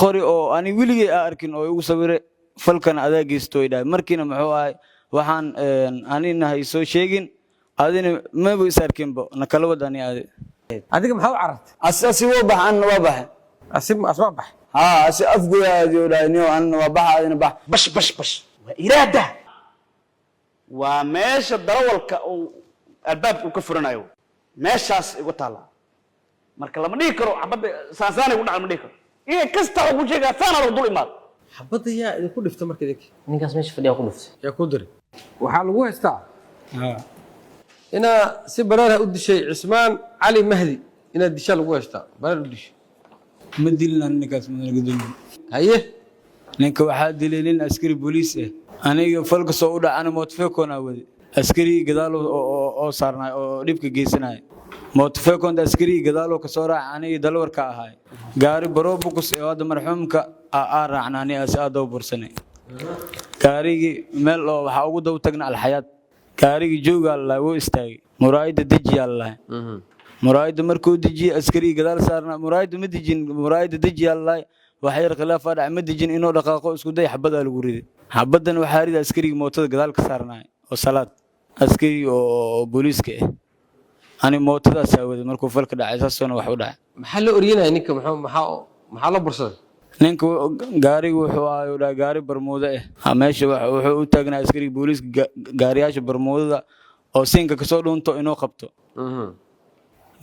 qori oo ani wiligay arkin oo igu sawire falkan adaa geysto idhaa markiina muxuu ahay waxaan anina soo sheegin adina ma buu isarkinbo na kala wadani adiga maxaa u carartay asasi waa baxan waa baxay asma bax asi afgoyaadi oo dhaaniyo an waa baxa adina bax bash waa iraada waa meesha darawalka uu albaabka ka furanayo meeshaas igu taala marka lama dhigi karo xabada saasaanay u dhacan ma dhigi karo iyo kasta ugu sheega saanad dul imaad xabada yaa idinku dhifta markii idinka ninkaas meesha fadhiya ku dhiftay yaa ku diray waxaa lagu haystaa ina si baraara u dishay Cismaan Cali Mahdi ina disha lagu haystaa baraar u dishay ma dilna ninkaas ma gudun haye ninka waxa dileelin askari booliis aniga falka soo u dhacana mootfeekona wadi askari gadaal oo saarnay oo dhibka geysanay mootfeekonda askari gadaal oo ka soo raacay aniga dalwarka ahay gaari barobukus ee wada marxuumka raacnani asaado bursanay gaarigi meel oo waxa ugu daw tagna alxayaat gaarigi jooga Allah wuu istaagay muraayada deji Allah muraayada markuu deji askari gadaal saarna muraayada ma dejin muraayada deji Allah waxa yar khilaaf dhac ma dejin inuu dhaqaaqo isku day xabada lagu riday xabadan waxa rida askariga mootada gadaal ka saarnay oo salaad askari oo booliiska ani mootada saawada markuu falka dhacay saasuna wax u dhacay maxaa la oriyay ninka maxaa la bursaday ninka gaarigu wuxuu ahaa gaari barmuuda meesha wuxuu u taagnaa askari booliiska gaariyaasha barmuudada oo siinka ka soo dhunto inuu qabto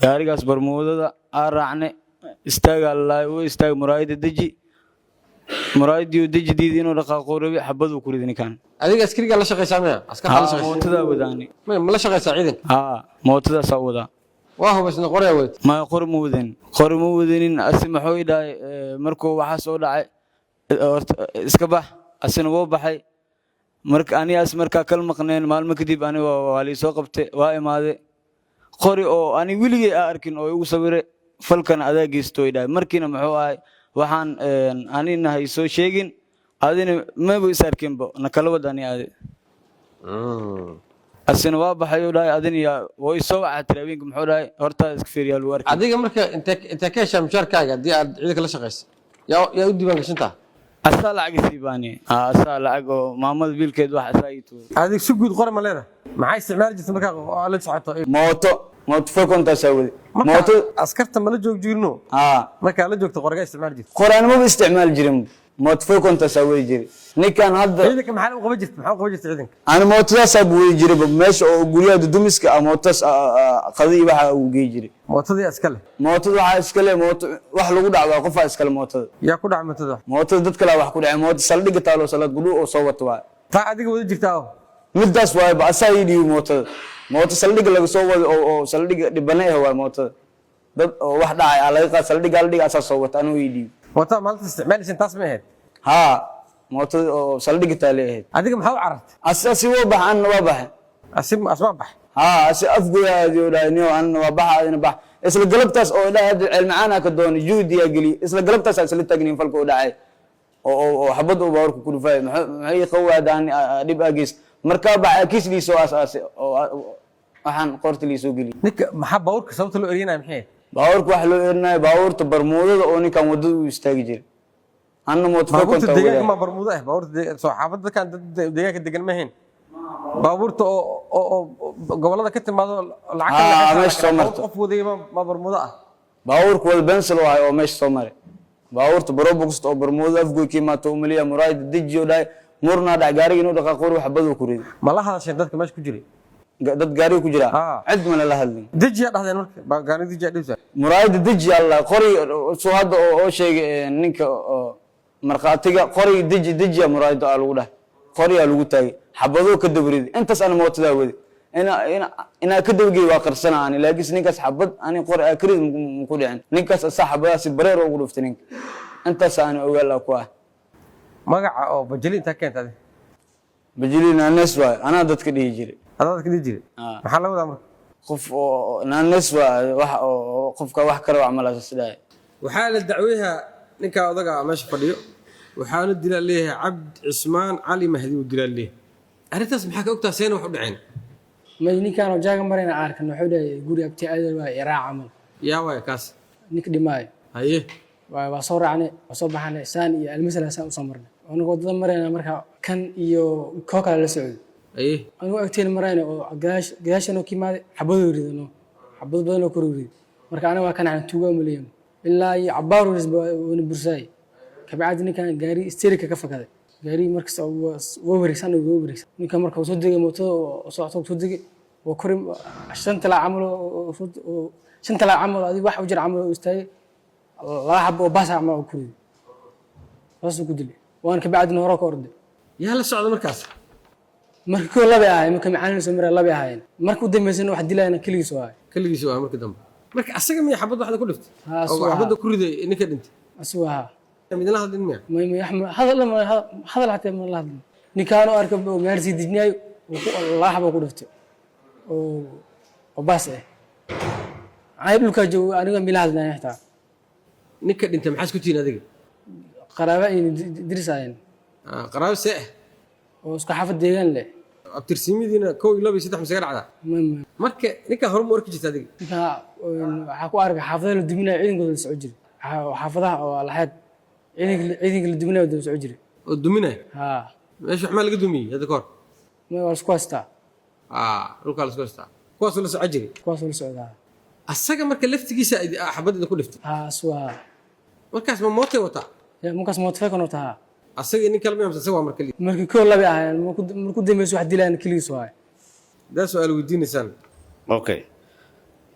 gaarigaas barmuudada raacne istaaga Allah uu istaag muraayada deji muraayadiyo deji diid inuu dhaqaaqo rabi xabadu ku ridin kan adiga askariga la shaqeysanayaa askar la shaqeysanayaa mootada wadaani ma la shaqeysaa ciidan mootada sawada waa hubasna qoraya weyd ma qormuudin asma xooyday markuu waxa soo dhacay iska bax asina wuu baxay marka aniyaas marka kal maqneen maalmo kadib ani waa li soo qabtay waa imaade qori oo ani wiligay arkin oo igu sawire falkan adaa geysto idhaa markiina muxuu ahay waxaan anina soo sheegin adina ma buu isarkinbo na kala wadani asina waa baxay oo dhaay adina way soo wacay habeenka muxuu dhaay horta iska fiiriyaal uu arkay adiga marka inta ka heshaa mushaarkaaga hadii aad ciidanka la shaqeyso yaa u diiwaan gashantaa asaa lacag siibani asaa lacag oo maamada biilkeed wax asaa ii tuur adiga si guud qore ma leedahay maxay isticmaali jirtay marka la socoto mooto fekonta saawadi mooto askarta ma la joogjiirno marka la joogto qorga isticmaali jirtay qoraan ma isticmaal jirin mooto fekonta saawadi jiray ninkan hadda ciidanka maxaa u qaban jirtay ciidanka aan mootada saabuu jiray meesha oo guriyada dumiska mootas qadii waxa uu geey jiray mootadii askale mootada waxa iskale mooto wax lagu dhacdo qof iskale mootada yaa ku dhacay mootada dad kale wax ku dhacay mooto saldhiga taalo salaad gudu oo soo wato waa taa adiga wada jirtaa midaas waa ba asaa yidhi mooto saldhiga laga soo wado oo saldhiga dhibanay waa mootada dad oo wax dhacay laga qaad saldhiga asaa soo wato anuu yidhi mooto maalinta isticmaalaysan taas ma ahayd mootada oo saldhiga taale ahayd adiga maxaa u carartay asasi waa baxan waa baxay asma bax asi afgoyaadi oo dhaaniyo an waa baxa adina bax isla galabtaas oo dhaad cilmaana ka doon juudiya gali isla galabtaas isla tagnin falka oo dhacay oo xabad oo baarku ku dhufay maxay qawaadaan dib agis marka baa kiisliiso asaasi oo waxaan qortiliiso gali ninka maxaa baawrka sababta loo eriyay maxay baawrka wax loo erinay baawrta barmuudada oo ninkan wadada u istaagi jiray anna mootfekonta deegaanka ma barmuuda baawrta soo xaafadda kan deegaanka degan ma hayn baabuurta oo gobolada ka timaado lacag qof waday ma barmuuda baabuurku wal bensel waa oo meesha soo maray baabuurta barobux oo barmuuda afgoy kiimaato umaliya muraayad dejiyo dhaay murna dhac gaariga inuu dhaqaaqo wax badu ku riday ma la hadashay dadka meesha ku jiray dad gaariga ku jira cid ma la hadlin dejiya dhahdeen marka gaariga dejiya dhisa muraayad deji Allah qori soo hadda oo sheegay ninka marqaatiga qori deji muraayad lagu dhahay qori lagu taagay xabado ka dabrid intaas aan mootada wadi ina ka dabgay waa qarsanaan laakiin ninkaas xabad ani qori akrid ku dhicin ninkaas saaxabadaasi bareer ugu dhuftay ninka intaas aan ogaal ku magaca oo bajali inta keentay bajali naanes waa ana dadka dhigi jiray maxaa la wadaa marka qof oo naanes waa wax oo qofka wax kale amal asaaday waxaa la dacweeyaa ninka odaga meesha fadhiyo waxaanu dilaa leeyahay Cabd Cismaan Cali Mahdi uu dilaa leeyahay arintaas maxaa ka ogtaa seen wax u dhaceen ma ninkan oo jaaga marina arkan wuxuu dhahay guri abti aadal waa iraac amal yaa way kaas nik dhimaay haye waa soo raacnay waa soo baxnay saan iyo almasala saan u soo marnay anigu wadada marayna marka kan iyo koo kale la socday anigu agteen marayna oo gaashan oo kiimaaday xabado ridano xabado badan oo korowday marka aniga waa kan aan tuuga maleeyay ilaa iyo cabaar wana bursay kabacdi ninkan gaari isteerika ka fakaday gaari markaas oo wareegsan ninka marka uu soo degay mooto oo soo degay oo korim shanta la amalo adiga wax u jir amalo istaagay la xabo baasa amalo ku riday wasu ku dilay waan kabacdi hore ka orday yaa la socdo markaas markii laba ahay marka macaan soo maray laba ahay markuu dambeysana wax dilayna kaligiis waa markii dambe marka asaga miya xabad waxda ku dhiftay oo xabada ku riday ninka dhintay aswaha midna hadin miya ما يحمل هذا حتى من الله نكانوا أركب مارسي دجناي والله حبوا كرفته وبس عيب لك جو أنا قام بلادنا يحتاج نكد أنت محاسك تين هذيك قرابة درسين قرابة سائح وسك حافظ ديجان له أبترسيمي دينا كوي لا بيسدح مسجر على مرك نكا هرم وركج هذيك نكا حكوا أرك حافظة الدمنا عين قدر سعجري وحافظها على حد عيدك الدمنا ودو سعجري الدمنا ها ايش حمال قدومي هذا كور ما والسكواستا روكال سكواستا كواس ولا سعجري كواس ولا سعودها الساقه marka laftigiisa xabadda ku dhiftay aswa markaas ma mootay wata markaas mootay kono taa asaga in kalma yamsa sawa markii koo laba ahayn markuu dambeeyay wax dilaan kaliis waay da su'aal weydiinaysan okay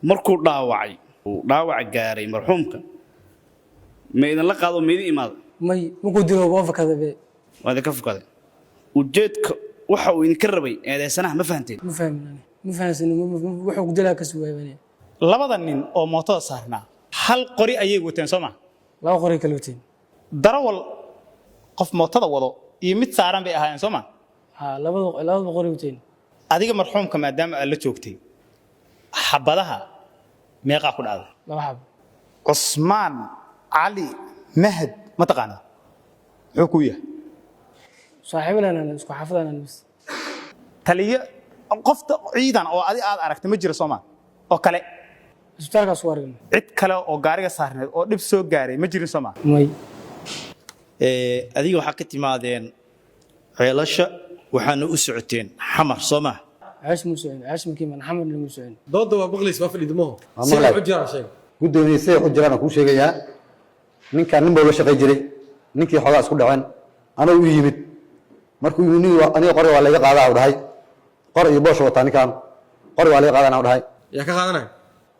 markuu dhaawac gaaray marxuumka ma idin la qaado meedii imaado may markuu dilo waa fakadabe waad ka fukaday ujeedka waxa uu idin ka rabay eedeysanaha ma fahanteen ma fahansan wuxuu dilaa ka suwaayay labada nin oo mootada saarnaa hal qori ayay wateen Soomaa laba qori kala wateen darawal qof mootada wado iyo mid saaran bay ahaayeen Soomaa labada qori wateen adiga marxuumka maadaama aad la joogtay xabadaha meeqa ku dhacday laba xab Usmaan علي مهد ما تقانا حكوية صاحبنا أنا اسكو حافظنا أنا بس تلي قفت عيدا أو أدي أعرف تمجر سوما أو كلا اسبتالك أصورنا عد كلا أو جاري صارنا أو نبسو جاري مجر سوما ماي أدي وحكتي مادين عيلاشة وحنا أسعتين حمر سوما عاش مكيمان حمر المسعين ضد وبغلس ما في دمه سير حجرة شيء gudoomiye say xujirana ku sheegaya ninka nin baa la shaqay jiray ninkii xogaa isku dhaceen anagu u yimid markuu yimid aniga qori waa laga qaadaa u dhahay qor iyo boosh wata ninkan qori waa laga qaadanaa u dhahay yaa ka qaadanay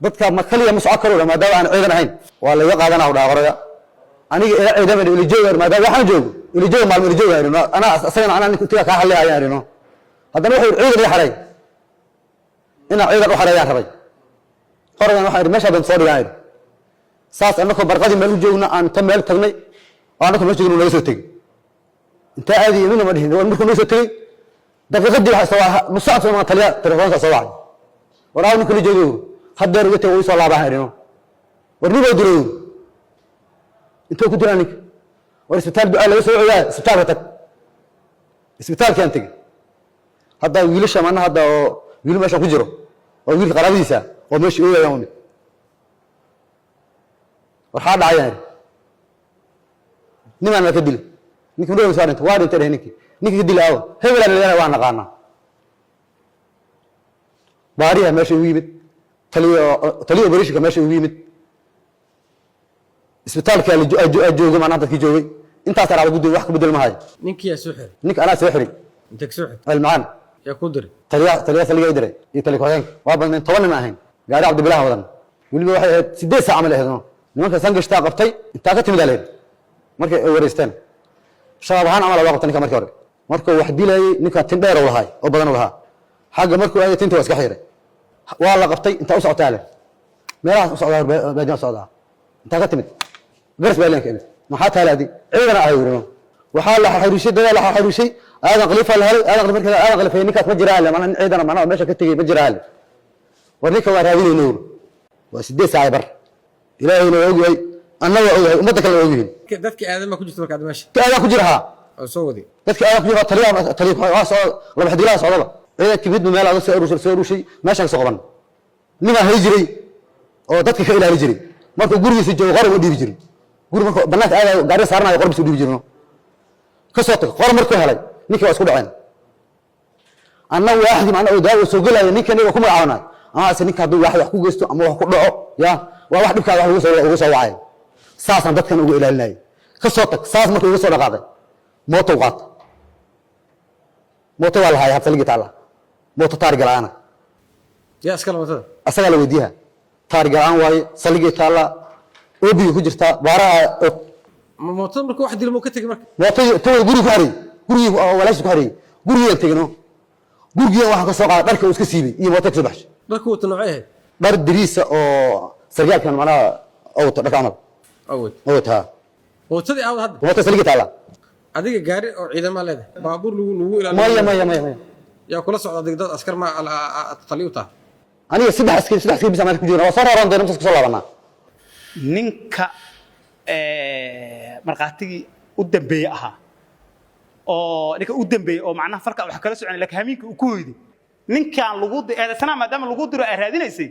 dadka ma kaliya mas'uul karo maadaama aan ciidan ahayn waa laga qaadanaa u dhahay qoriga aniga ila ciidan ila joogo maadaama waxaan joogo ila joogo maalmo ila joogo ana asagana ana ninka ka hadlayaan arino haddana wuxuu ciidan ii xaray ina ciidan u xarayaan rabay qorigan waxa meesha baan soo dhigay saas anako barqadii meel u joogna aan ta meel tagnay oo anako meesha joogno laga soo tagay inta aadi inuu ma dhihin waan markuu soo tagay daqiiqadii waxa soo musaad soo ma taliya telefoonka soo wacay waraaw ninkii joogo hadda rugta uu soo laabahay rino warniba diray inta ku diraan war isbitaal baa laga soo ciyay isbitaal tag isbitaalka aan tagay hadda wiilasha maana hadda wiil meesha ku jiro oo wiil qaraabadiisa oo meesha uu yahay waxaa dhacay niman ma ka dil ninkii loo saaray waa dhintay ninkii ka dilaaw hebelan leena waa naqaana baariya meesha uu yimid taliyo barishka meesha uu yimid isbitaalka la joogo maanta dadkii joogay intaas araad gudub wax ka bedel ma hayo ninkii yaa soo xiray ninka ana soo xiray inta ka soo xiray almaan yaa ku diray taliyo saliga diray iyo taliyo hoggaanka waa badnaan 10 nin ahayn gaari Cabdibilaah wadan waliba waxay 8 saac amal ahayd nimanka sangashtaa qabtay inta ka timid aleen markay wareysteen shabaab ahaan amal waa qabtay ninka markii hore markuu wax dilayay ninka tin dheer u lahaa oo badan u lahaa xagga markuu ay tinta iska xiray waa la qabtay inta u socotay aleen meelaha u socdaa baajin socdaa inta ka timid garas baa leenka maxaa taalaadi ciidana ay wirino waxaa la xariishay dagaal la xariishay aadan qalifa la helay aadan markii aadan qalifa ninkaas ma jiraan lama ciidana macnaha meesha ka tagay ma jiraan warninka waa raadinayno waa 8 saac bar ilaahayna oogay annaga oogay umada kale oogay dadka aadama ku jirto marka meesha aadama ku jiraha oo soo wadi dadka aadama ku jira taliya waa soo laba xadilaha socdaba ciidanka mid meel aad soo urushay meesha ka soo qaban nima hay jiray oo dadka ka ilaali jiray markuu gurigiisa joogo qori u dhiibi jiray guri marka banaanka aadayo gaari saaranayo qorbis u dhibi jirno ka soo tag qor markuu helay ninkii waa isku dhaceen annagu waaxdi macna oo daawo soo galaya ninkan iyaga ku magacaabnaa ama ase ninka hadduu wax ku geysto ama wax ku dhaco ya waa wax dhibkaada wax ugu soo wacay saasaan dadkan ugu ilaalinayay ka soo tag saas markuu ugu soo dhaqaaqay mooto qaat mooto waa lahaay habta ligi taala mooto taar galaana يا أسكال مثلا asaga la weydiiyaa taar galaan waaye saligii taala oobiga ku jirta baaraha موتور مركو واحد اللي ممكن تجي مركو mooto tawada guri ku haray guri walaash ku haray guriga tegno guriga waxa ka soo qaad dharka uu iska siibay iyo mooto ka baxshay مركو تنوعيه dhar diriisa oo sargaalkan macnaha oo dharka amal أول oo taa وتدي أول هذا mooto saligii taala أديك جاري أو عيدا ما له بابور لو إلى maya يا كل صعد أديك ده أسكر ما تطليوته aniga saddex askari bisa maanta ku jira waa soo raaran doonaa inta soo laabanaa ninka marqaatigii u dambeeyay ahaa oo ninka u dambeeyay oo macnaha farka wax kala socon laakiin hamiinka uu ku hoyday ninkaan lagu eedaysana maadaama lagu diro ay raadinaysay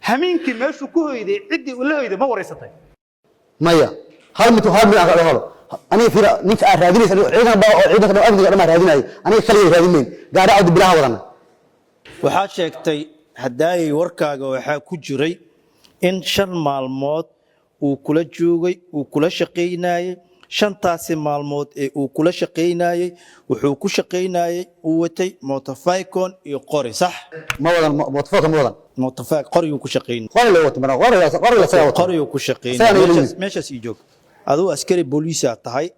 hamiinkii meeshuu ku hoyday ciddii uu la hoyday ma wareysatay maya hal mid aan ka helo aniga fiira ninka aan raadinaysa ciidan baa oo ciidanka amniga dhama raadinay aniga kaliya raadinayn gaari cawd bilaha wadana waxaad sheegtay haddaayay warkaaga waxaa ku jiray in 5 maalmood uu kula joogay uu kula shaqaynayay 5taasi maalmood ee uu kula shaqaynayay wuxuu ku shaqaynayay uu watay motofaykon iyo qori sax ma wadan motofaykon ma wadan motofayk qori uu ku shaqaynay qori la wato qori la sayo qori uu ku shaqaynay meeshaas ii joog aduu askari booliisa tahay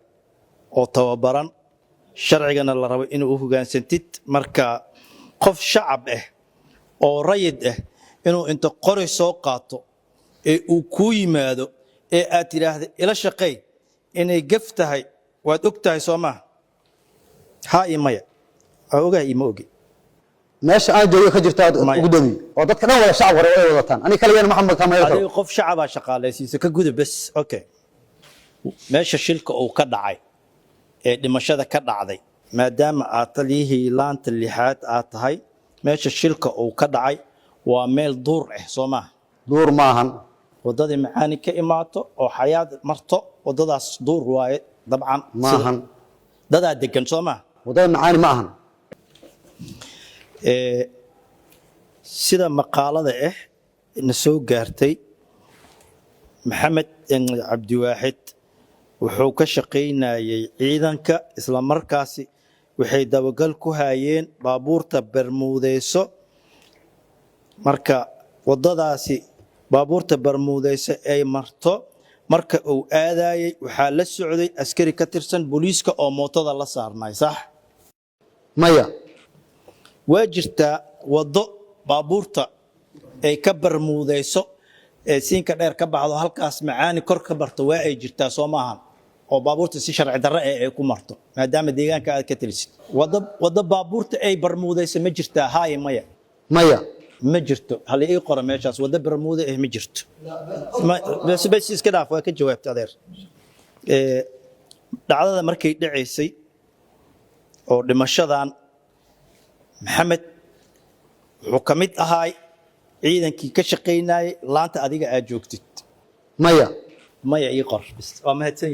oo tababaran sharcigana la rabo inuu u hogaansantid marka qof shacab ah oo rayid ah inuu inta qori soo qaato ee uu ku yimaado ee aad tiraahdo ila shaqay inay gaf tahay waad og tahay Soomaa ha imaya ogaa ima ogi meesha aan joogo ka jirta ugu dami oo dadka dhan wada shacab hore ay wadataan aniga kaliya maxamed kamayr adiga qof shacab ah shaqaaleysiisa ka guda bas okay meesha shilka uu ka dhacay ee dhimashada ka dhacday maadaama aad taliyihii laanta lixaad aad tahay meesha shilka uu ka dhacay waa meel duur ah Soomaa duur maahan wadadii macaani ka imaato oo xayaad marto wadadaas duur waaye dabcan maahan dadaa degan Soomaa wadada macaani maahan sida maqaalada ah na soo gaartay maxamed cabdi waaxid wuxuu ka shaqaynayay ciidanka isla markaasi waxay dabagal ku hayeen baabuurta Bermudeyso marka wadadaasi baabuurta Bermudeyso ay marto marka uu aadayay waxa la socday askari ka tirsan booliiska oo mootada la saarnay sax maya waa jirtaa wado baabuurta ay ka Bermudeyso ee siinka dheer ka baxdo halkaas macaani kor ka barto waa ay jirtaa Soomahan oo baabuurta si sharci darro ah ay ku marto maadaama deegaanka aad ka talisid wada baabuurta ay Bermudeyso ma jirtaa haay maya ma jirto hal ii qora meeshaas wada Bermuda ah ma jirto bas iska dhaaf waa ka jawaabtay adeer dhacdada markay dhaceysay oo dhimashadan maxamed wuxuu ka mid ahaa ciidankii ka shaqaynayay laanta adiga aad joogtid maya ii qor bas waa mahadsan